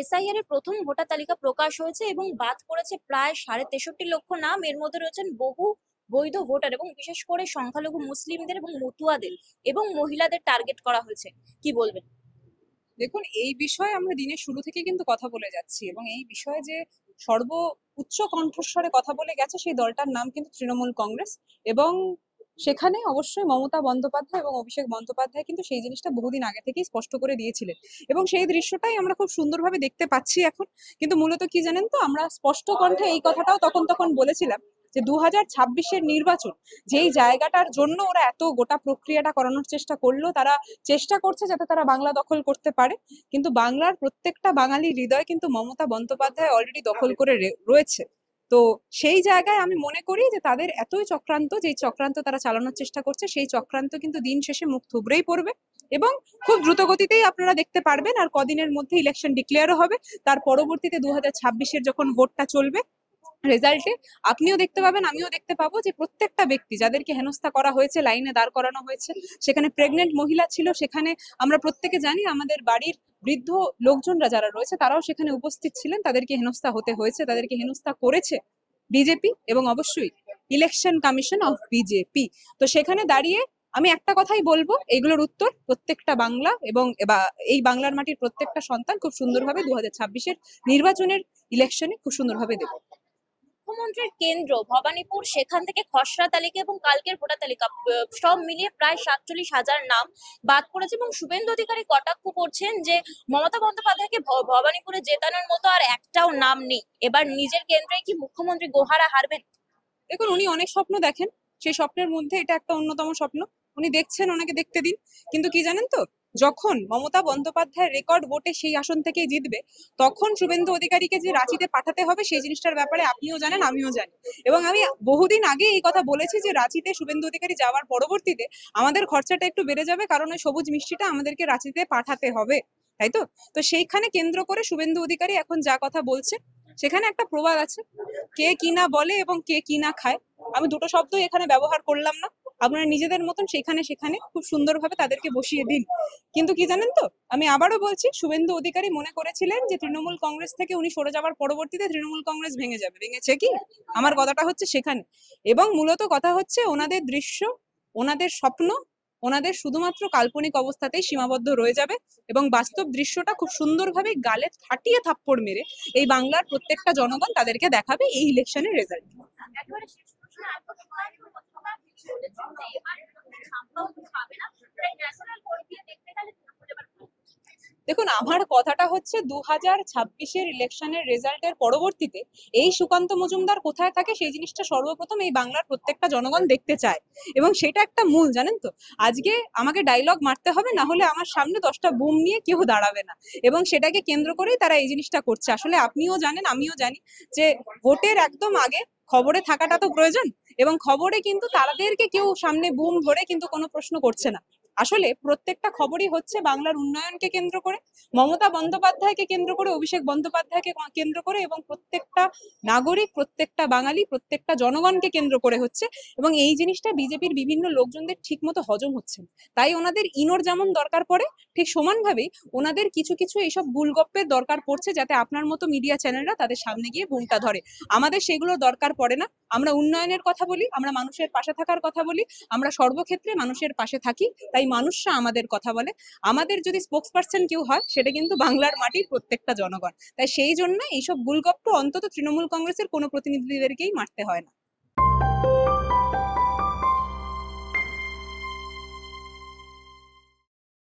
SIR এর প্রথম voter তালিকা প্রকাশ হয়েছে এবং বাদ পড়েছে প্রায় 63.5 লক্ষ নাম। এর মধ্যে রয়েছেন বহু বৈধ ভোটার এবং বিশেষ করে সংখ্যালঘু মুসলিমদের এবং মতুয়াদের এবং মহিলাদের টার্গেট করা হয়েছে। কি বলবেন? দেখুন, এই বিষয়ে আমরা দিনের শুরু থেকে কিন্তু কথা বলে যাচ্ছি এবং এই বিষয়ে যে সর্ব উচ্চ কণ্ঠস্বরে কথা বলে গেছে সেই দলটার নাম কিন্তু তৃণমূল কংগ্রেস। এবং সেখানে অবশ্যই মমতা বন্দ্যোপাধ্যায় এবং অভিষেক বন্দ্যোপাধ্যায় কিন্তু সেই জিনিসটা বহুদিন আগে থেকেই স্পষ্ট করে দিয়েছিলেন এবং সেই দৃশ্যটাই আমরা খুব সুন্দরভাবে দেখতে পাচ্ছি এখন। কিন্তু মূলত কি জানেন তো, আমরা স্পষ্ট কণ্ঠে এই কথাটাও তখন বলেছিলাম যে 2026-এর নির্বাচন যেই জায়গাটার জন্য ওরা এত গোটা প্রক্রিয়াটা করানোর চেষ্টা করলো, তারা চেষ্টা করছে যাতে তারা বাংলা দখল করতে পারে। কিন্তু বাংলার প্রত্যেকটা বাঙালির হৃদয় কিন্তু মমতা বন্দ্যোপাধ্যায় অলরেডি দখল করে রয়েছে। তো সেই জায়গায় আমি মনে করি যে তাদের এতই চক্রান্ত, যেই চক্রান্ত তারা চালানোর চেষ্টা করছে, সেই চক্রান্ত কিন্তু দিন শেষে মুখ থুবড়েই পড়বে এবং খুব দ্রুত গতিতেই আপনারা দেখতে পারবেন। আর কদিনের মধ্যে ইলেকশন ডিক্লেয়ারও হবে। তার পরবর্তীতে 2026-এর যখন ভোটটা চলবে, রেজাল্টে আপনিও দেখতে পাবেন, আমিও দেখতে পাবো যে প্রত্যেকটা ব্যক্তি যাদেরকে হেনস্থা করা হয়েছে, লাইনে দাঁড় করানো হয়েছে, সেখানে প্রেগনেন্ট মহিলা ছিল, সেখানে আমরা প্রত্যেকে জানি আমাদের বাড়ির বৃদ্ধ লোকজনরা যারা রয়েছে তারাও সেখানে উপস্থিত ছিলেন, তাদেরকে হেনস্থা হতে হয়েছে, তাদেরকে হেনস্থা করেছে বিজেপি এবং অবশ্যই ইলেকশন কমিশন অফ বিজেপি। তো সেখানে দাঁড়িয়ে আমি একটা কথাই বলবো, এইগুলোর উত্তর প্রত্যেকটা বাংলা এবং এই বাংলার মাটির প্রত্যেকটা সন্তান খুব সুন্দরভাবে 2026-এর নির্বাচনের ইলেকশনে খুব সুন্দরভাবে দেবে। মুখ্যমন্ত্রীর কেন্দ্র ভবানীপুর, সেখান থেকে খসড়া তালিকা এবং কালকের ভোটার তালিকা সব মিলিয়ে প্রায় 47,000 নাম বাদ পড়েছে এবং শুভেন্দু অধিকারী কটাক্ষ করছেন যে মমতা বন্দ্যোপাধ্যায়কে ভবানীপুরে জেতানোর মতো আর একটাও নাম নেই। এবার নিজের কেন্দ্রে কি মুখ্যমন্ত্রী গোহারা হারবেন? দেখুন, উনি অনেক স্বপ্ন দেখেন, সেই স্বপ্নের মধ্যে এটা একটা অন্যতম স্বপ্ন। উনি দেখছেন, ওনাকে দেখতে দিন। কিন্তু কি জানেন তো, যখন মমতা বন্দ্যোপাধ্যায় রেকর্ড ভোটে সেই আসন থেকেই জিতবে, তখন শুভেন্দু অধিকারীকে যে রাঁচিতে পাঠাতে হবে সেই জিনিসটার ব্যাপারে আপনিও জানেন, আমিও জানি। এবং আমি বহুদিন আগে এই কথা বলেছি যে রাঁচিতে শুভেন্দু অধিকারী যাওয়ার পরবর্তীতে আমাদের খরচাটা একটু বেড়ে যাবে, কারণ ওই সবুজ মিষ্টিটা আমাদেরকে রাঁচিতে পাঠাতে হবে, তাই তো? তো সেইখানে কেন্দ্র করে শুভেন্দু অধিকারী এখন যা কথা বলছে, সেখানে একটা প্রবাদ আছে, কে কি না বলে এবং কে কি না খায়। আমি দুটো শব্দই এখানে ব্যবহার করলাম না। আপনারা নিজেদের মতন সেখানে সেখানে খুব সুন্দরভাবে তাদেরকে বসিয়ে দিন। কিন্তু কি জানেন তো, আমি আবারও বলছি, শুভেন্দু অধিকারী মনে করেছিলেন যে তৃণমূল কংগ্রেস থেকে উনি সরে যাওয়ার পরবর্তীতে তৃণমূল কংগ্রেস ভেঙে যাবে। ভেঙেছে কি? আমার কথাটা হচ্ছে সেখানে। এবং মূলত কথা হচ্ছে ওনাদের দৃশ্য, ওনাদের স্বপ্ন, ওনাদের শুধুমাত্র কাল্পনিক অবস্থাতেই সীমাবদ্ধ রয়ে যাবে এবং বাস্তব দৃশ্যটা খুব সুন্দরভাবে গালে ফাটিয়ে থাপ্পড় মেরে এই বাংলার প্রত্যেকটা জনগণ তাদেরকে দেখাবে এই ইলেকশনের রেজাল্ট। দেখুন, আমার কথাটা হচ্ছে 2026-এর ইলেকশনের রেজাল্টের পরবর্তীতে এই সুকান্ত মজুমদার কোথায় থাকে সেই জিনিসটা সর্বপ্রথম এই বাংলার প্রত্যেকটা জনগণ দেখতে চায় এবং সেটা একটা মূল, জানেন তো। আজকে আমাকে ডায়লগ মারতে হবে, না হলে আমার সামনে 10টা বুম নিয়ে কেউ দাঁড়াবে না এবং সেটাকে কেন্দ্র করেই তারা এই জিনিসটা করছে। আসলে আপনিও জানেন, আমিও জানি যে ভোটের একদম আগে খবরে থাকাটা তো প্রয়োজন এবং খবরে কিন্তু তাদেরকে কেউ সামনে বুম ধরে কিন্তু কোনো প্রশ্ন করছে না। আসলে প্রত্যেকটা খবরই হচ্ছে বাংলার উন্নয়নকে কেন্দ্র করে, মমতা বন্দ্যোপাধ্যায়কে কেন্দ্র করে, অভিষেক বন্দ্যোপাধ্যায়কে কেন্দ্র করে এবং প্রত্যেকটা নাগরিক, প্রত্যেকটা বাঙালি, প্রত্যেকটা জনগণকে কেন্দ্র করে হচ্ছে। এবং এই জিনিসটা বিজেপির বিভিন্ন লোকজনদের ঠিক মতো হজম হচ্ছে না। তাই ওনাদের ইনোর যেমন দরকার পড়ে, ঠিক সমানভাবেই ওনাদের কিছু কিছু এইসব গুলগপ্পের দরকার পড়ছে, যাতে আপনার মতো মিডিয়া চ্যানেলরা তাদের সামনে গিয়ে বুমটা ধরে। আমাদের সেগুলো দরকার পড়ে না। আমরা উন্নয়নের কথা বলি, আমরা মানুষের পাশে থাকার কথা বলি, আমরা সর্বক্ষেত্রে মানুষের পাশে থাকি, তাই মানুষরা আমাদের কথা বলে। আমাদের যদি স্পোক্স পার্সন কেউ হয়, সেটা কিন্তু বাংলার মাটির প্রত্যেকটা জনগণ। তাই সেই জন্য এইসব গুলগপ্প অন্তত তৃণমূল কংগ্রেসের কোনো প্রতিনিধিদেরকেই মারতে হয় না।